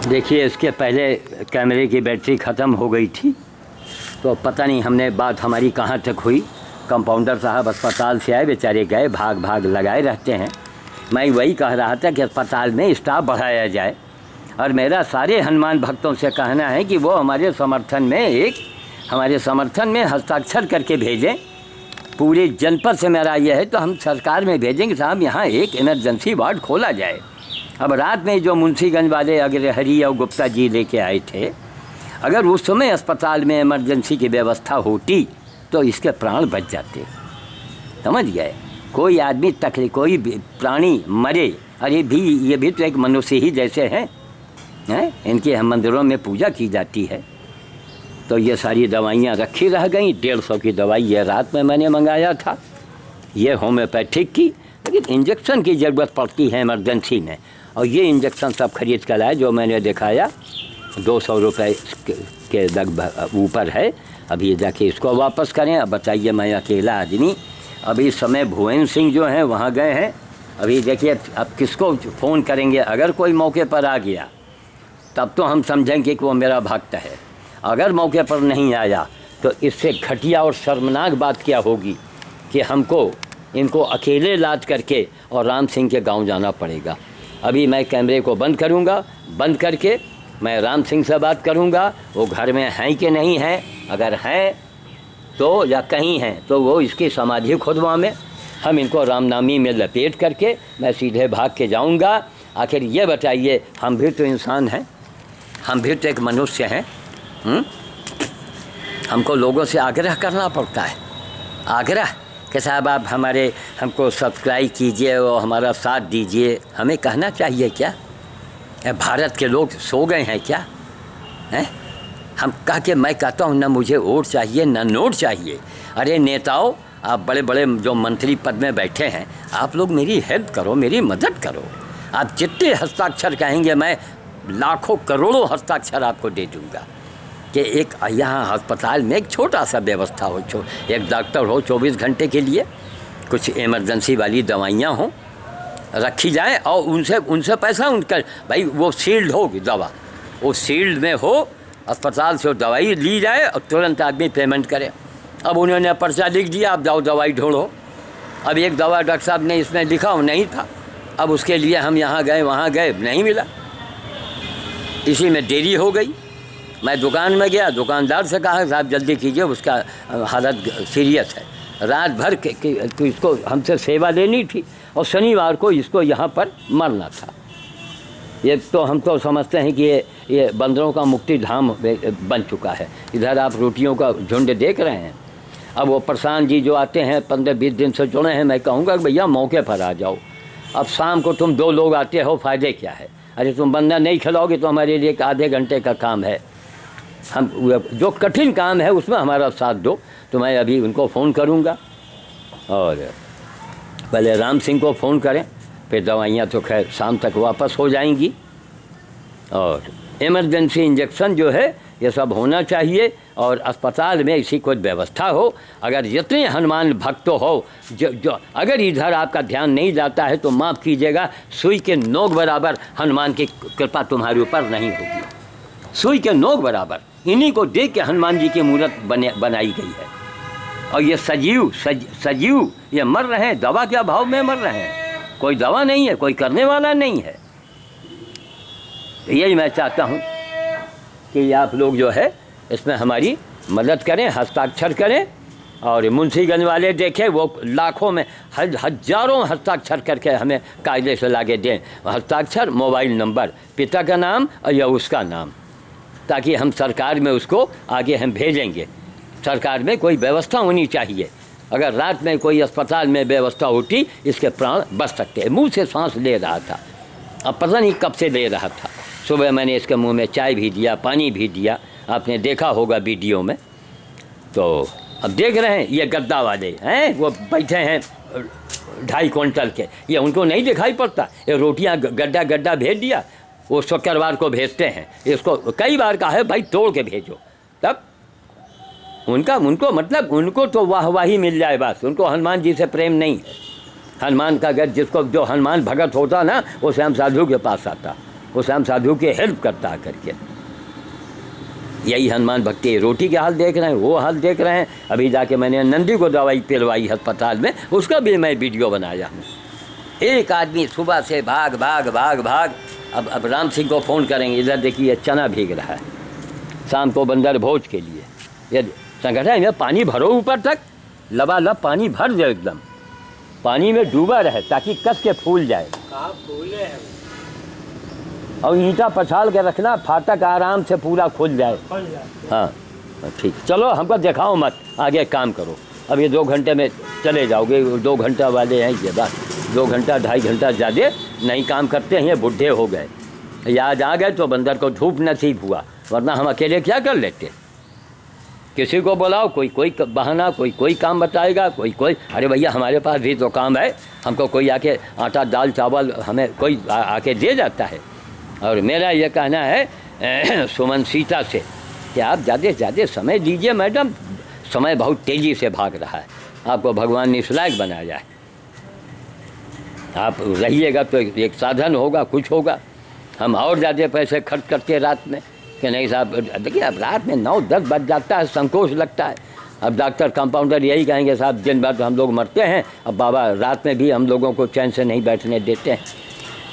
देखिए, इसके पहले कैमरे की बैटरी ख़त्म हो गई थी, तो पता नहीं हमने बात हमारी कहाँ तक हुई। कंपाउंडर साहब अस्पताल से आए, बेचारे गए, भाग भाग लगाए रहते हैं। मैं वही कह रहा था कि अस्पताल में स्टाफ बढ़ाया जाए, और मेरा सारे हनुमान भक्तों से कहना है कि वो हमारे समर्थन में हस्ताक्षर करके भेजें। पूरे जनपद से मेरा यह है, तो हम सरकार में भेजेंगे साहब यहाँ एक इमरजेंसी वार्ड खोला जाए। अब रात में जो मुंशीगंज वाले अग्रहरी और गुप्ता जी लेके आए थे, अगर उस समय अस्पताल में इमरजेंसी की व्यवस्था होती तो इसके प्राण बच जाते। समझ गए? कोई आदमी तकलीफ, कोई प्राणी मरे, अरे ये भी तो एक मनुष्य ही जैसे हैं। इनके हम मंदिरों में पूजा की जाती है। तो ये सारी दवाइयाँ रखी रह गई। 150 की दवाई ये रात में मैंने मंगाया था, ये होम्योपैथिक की, लेकिन इंजेक्शन की ज़रूरत पड़ती है इमरजेंसी में, और ये इंजेक्शन सब खरीद कर लाए जो मैंने दिखाया। 200 रुपये के लगभग ऊपर है। अभी जाके इसको वापस करें। अब बताइए, मैं अकेला आदमी, अभी इस समय भुवन सिंह जो हैं वहाँ गए हैं। अभी देखिए, अब किसको फ़ोन करेंगे? अगर कोई मौके पर आ गया तब तो हम समझेंगे कि वो मेरा भक्त है। अगर मौके पर नहीं आया तो इससे घटिया और शर्मनाक बात क्या होगी कि हमको इनको अकेले लाद करके और राम सिंह के गांव जाना पड़ेगा। अभी मैं कैमरे को बंद करूंगा, बंद करके मैं राम सिंह से बात करूंगा, वो घर में हैं कि नहीं हैं। अगर हैं तो, या कहीं हैं तो वो इसकी समाधि खुदवा में हम इनको रामनामी में लपेट करके मैं सीधे भाग के जाऊंगा। आखिर ये बताइए, हम भी तो इंसान हैं, हम भी तो एक मनुष्य हैं। हमको लोगों से आग्रह करना पड़ता है, आग्रह कि साहब आप हमको सब्सक्राइब कीजिए और हमारा साथ दीजिए। हमें कहना चाहिए क्या? भारत के लोग सो गए हैं क्या? हैं? हम मैं कहता हूँ, ना मुझे वोट चाहिए ना नोट चाहिए। अरे नेताओं, आप बड़े बड़े जो मंत्री पद में बैठे हैं, आप लोग मेरी हेल्प करो, मेरी मदद करो। आप जितने हस्ताक्षर कहेंगे मैं लाखों करोड़ों हस्ताक्षर आपको दे दूँगा कि एक यहाँ अस्पताल में एक छोटा सा व्यवस्था हो, एक डॉक्टर हो 24 घंटे के लिए, कुछ इमरजेंसी वाली दवाइयाँ हों रखी जाए, और उनसे पैसा उनका भाई वो सील्ड हो दवा, वो सील्ड में हो, अस्पताल से दवाई ली जाए और तुरंत आदमी पेमेंट करे। अब उन्होंने पर्चा लिख दिया, आप जाओ दवाई ढूंढो। अब एक दवा डॉक्टर साहब ने इसमें लिखा नहीं था, अब उसके लिए हम यहाँ गए वहाँ गए, नहीं मिला, इसी में देरी हो गई। मैं दुकान में गया, दुकानदार से कहा साहब जल्दी कीजिए, उसका हालत सीरियस है। रात भर के इसको हमसे सेवा लेनी थी, और शनिवार को इसको यहाँ पर मरना था। ये तो हम तो समझते हैं कि ये बंदरों का मुक्ति धाम बन चुका है। इधर आप रोटियों का झुंड देख रहे हैं। अब वो प्रशांत जी जो आते हैं 15-20 दिन से जुड़े हैं, मैं कहूँगा कि भैया मौके पर आ जाओ। अब शाम को तुम 2 लोग आते हो, फ़ायदे क्या है? अरे तुम बंदा नहीं खिलाओगे तो हमारे लिए एक आधे घंटे का काम है। हम जो कठिन काम है उसमें हमारा साथ दो। तो मैं अभी उनको फ़ोन करूँगा, और पहले राम सिंह को फ़ोन करें, फिर दवाइयाँ तो खैर शाम तक वापस हो जाएंगी। और इमरजेंसी इंजेक्शन जो है ये सब होना चाहिए, और अस्पताल में इसी कोई व्यवस्था हो। अगर जितने हनुमान भक्त हो, जो अगर इधर आपका ध्यान नहीं जाता है तो माफ़ कीजिएगा, सुई के नोक बराबर हनुमान की कृपा तुम्हारे ऊपर नहीं होगी। सुई के नोक बराबर इन्हीं को देख के हनुमान जी की मूर्त बनाई गई है। और ये सजीव ये मर रहे हैं, दवा के अभाव में मर रहे हैं। कोई दवा नहीं है, कोई करने वाला नहीं है। यही मैं चाहता हूँ कि आप लोग जो है इसमें हमारी मदद करें, हस्ताक्षर करें। और मुंशीगंज वाले देखें, वो लाखों में हजारों हस्ताक्षर करके हमें कायदे से लाके दें। हस्ताक्षर, मोबाइल नंबर, पिता का नाम और या उसका नाम, ताकि हम सरकार में उसको आगे हम भेजेंगे। सरकार में कोई व्यवस्था होनी चाहिए। अगर रात में कोई अस्पताल में व्यवस्था होती, इसके प्राण बच सकते हैं। मुँह से सांस ले रहा था, अब पता नहीं कब से ले रहा था। सुबह मैंने इसके मुंह में चाय भी दिया, पानी भी दिया, आपने देखा होगा वीडियो में। तो अब देख रहे हैं ये गद्दा वाले हैं, वो बैठे हैं 2.5 क्विंटल के, ये उनको नहीं दिखाई पड़ता। ये रोटियां गड्ढा गड्ढा भेज दिया, वो शुक्रवार को भेजते हैं। इसको कई बार कहा है भाई तोड़ के भेजो, तब उनको मतलब उनको तो वाहवाही मिल जाए बस। उनको हनुमान जी से प्रेम नहीं है। हनुमान का अगर जिसको जो हनुमान भगत होता ना, वो श्याम साधु के पास आता। वो श्याम साधु की हेल्प करता करके। यही हनुमान भक्ति। रोटी के हाल देख रहे हैं, वो हाल देख रहे हैं। अभी जाके मैंने नंदी को दवाई पिलवाई अस्पताल में, उसका भी मैं वीडियो बनाया हूँ। एक आदमी सुबह से भाग भाग भाग भाग। अब राम सिंह को फ़ोन करेंगे, इधर देखिए चना भीग रहा है शाम को बंदर भोज के लिए। ये संगठन में पानी भरो ऊपर तक, लबालब पानी भर जाए, एकदम पानी में डूबा रहे ताकि कस के फूल जाए। फूले हैं और ईंटा पछाड़ के रखना, फाटक आराम से पूरा खुल जाए। हाँ ठीक, चलो हमको दिखाओ मत, आगे काम करो। अब ये 2 घंटे में चले जाओगे, 2 घंटा वाले हैं ये बात। 2 घंटा 2.5 घंटा ज़्यादा नहीं काम करते हैं, ये बुढ़े हो गए। याद आ गए तो बंदर को धूप नसीब हुआ, वरना हम अकेले क्या कर लेते। किसी को बुलाओ, कोई बहाना, कोई काम बताएगा, कोई अरे भैया हमारे पास भी तो काम है, हमको कोई आके आटा दाल चावल हमें कोई आके दे जाता है। और मेरा ये कहना है सुमन सीता से कि आप ज़्यादा समय दीजिए मैडम, समय बहुत तेज़ी से भाग रहा है, आपको भगवान ने इस लायक बनाया है। आप रहिएगा तो एक साधन होगा, कुछ होगा। हम और ज़्यादा पैसे खर्च करते रात में कि नहीं साहब, देखिए अब रात में 9-10 बज जाता है, संकोच लगता है। अब डॉक्टर कंपाउंडर यही कहेंगे साहब दिन भर तो हम लोग मरते हैं, अब बाबा रात में भी हम लोगों को चैन से नहीं बैठने देते हैं।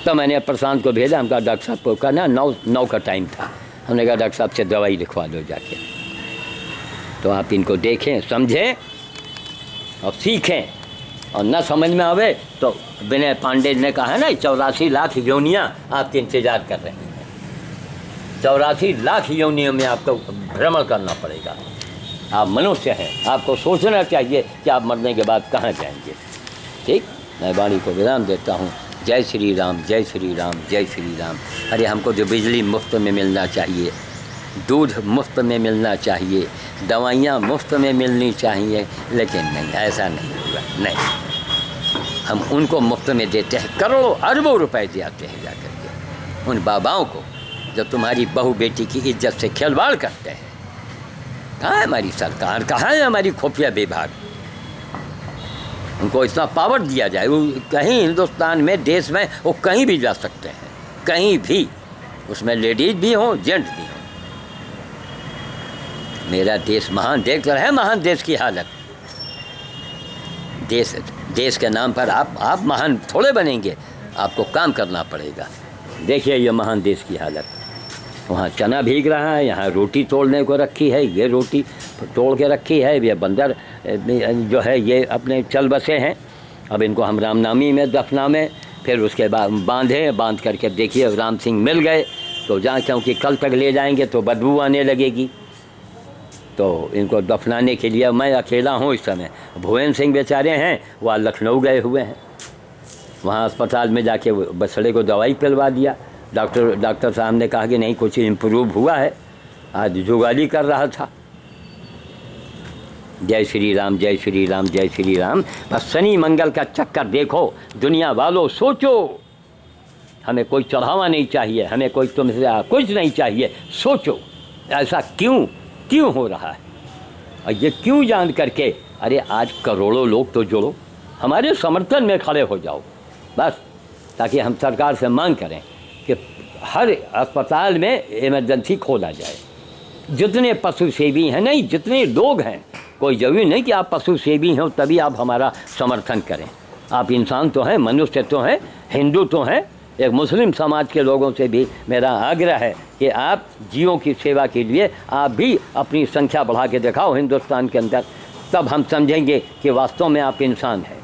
तो मैंने प्रशांत को भेजा, हमका डॉक्टर साहब को कहना 9 का टाइम था, हमने कहा डॉक्टर साहब से दवाई लिखवा दो जाके। तो आप इनको देखें, समझें और सीखें, और न समझ में आवे तो विनय पांडे ने कहा है ना 84 लाख योनियाँ आपके इंतज़ार कर रही हैं। 84 लाख योनियों में आपको भ्रमण करना पड़ेगा। आप मनुष्य हैं, आपको सोचना चाहिए कि आप मरने के बाद कहाँ जाएंगे। ठीक, मैं वाणी को विराम देता हूँ। जय श्री राम, जय श्री राम, जय श्री राम। अरे हमको जो बिजली मुफ्त में मिलना चाहिए, दूध मुफ्त में मिलना चाहिए, दवाइयाँ मुफ्त में मिलनी चाहिए, लेकिन नहीं, ऐसा नहीं होगा। नहीं, हम उनको मुफ्त में देते हैं, करोड़ों अरबों रुपए देते हैं जाकर के उन बाबाओं को जो तुम्हारी बहू बेटी की इज्जत से खिलवाड़ करते हैं। कहाँ है हमारी सरकार, कहाँ है हमारी खुफिया विभाग? उनको इतना पावर दिया जाए, वो कहीं हिंदुस्तान में, देश में, वो कहीं भी जा सकते हैं, कहीं भी, उसमें लेडीज भी हों, जेंट्स भी हों। मेरा देश महान, देख रहे महान देश की हालत। देश के नाम पर आप महान थोड़े बनेंगे, आपको काम करना पड़ेगा। देखिए ये महान देश की हालत, वहाँ चना भीग रहा है, यहाँ रोटी तोड़ने को रखी है, ये रोटी तोड़ के रखी है। ये बंदर जो है ये अपने चल बसे हैं। अब इनको हम रामनामी में दफनावें, फिर उसके बाद बांध करके देखिए राम सिंह मिल गए तो जहाँ, क्योंकि कल तक ले जाएंगे तो बदबू आने लगेगी। तो इनको दफनाने के लिए मैं अकेला हूँ इस समय। भुवन सिंह बेचारे हैं, वह लखनऊ गए हुए हैं, वहाँ अस्पताल में जाके बछड़े को दवाई पिलवा दिया। डॉक्टर साहब ने कहा कि नहीं कुछ इम्प्रूव हुआ है, आज जुगाली कर रहा था। जय श्री राम, जय श्री राम, जय श्री राम। बस शनि मंगल का चक्कर देखो दुनिया वालों, सोचो। हमें कोई चढ़ावा नहीं चाहिए, हमें कोई तुमसे कुछ नहीं चाहिए। सोचो ऐसा क्यों हो रहा है, और ये क्यों जान करके अरे आज करोड़ों लोग तो जुड़ो, हमारे समर्थन में खड़े हो जाओ बस, ताकि हम सरकार से मांग करें कि हर अस्पताल में इमरजेंसी खोला जाए। जितने पशु सेवी हैं, नहीं जितने लोग हैं, कोई ज़रूरी नहीं कि आप पशु सेवी हों तभी आप हमारा समर्थन करें। आप इंसान तो हैं, मनुष्य तो हैं, हिंदू तो हैं। एक मुस्लिम समाज के लोगों से भी मेरा आग्रह है कि आप जीवों की सेवा के लिए आप भी अपनी संख्या बढ़ा के दिखाओ हिंदुस्तान के अंदर, तब हम समझेंगे कि वास्तव में आप इंसान हैं।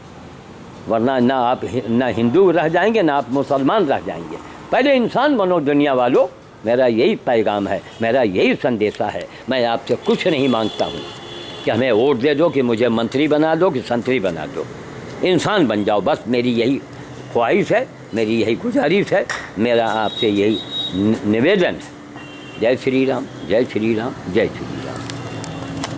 वरना ना आप ना हिंदू रह जाएंगे, ना आप मुसलमान रह जाएंगे। पहले इंसान बनो दुनिया वालों, मेरा यही पैगाम है, मेरा यही संदेशा है। मैं आपसे कुछ नहीं मांगता हूँ कि हमें वोट दे दो, कि मुझे मंत्री बना दो, कि संतरी बना दो। इंसान बन जाओ, बस मेरी यही ख्वाहिश है, मेरी यही गुजारिश है, मेरा आपसे यही निवेदन है। जय श्री राम, जय श्री राम, जय श्री राम।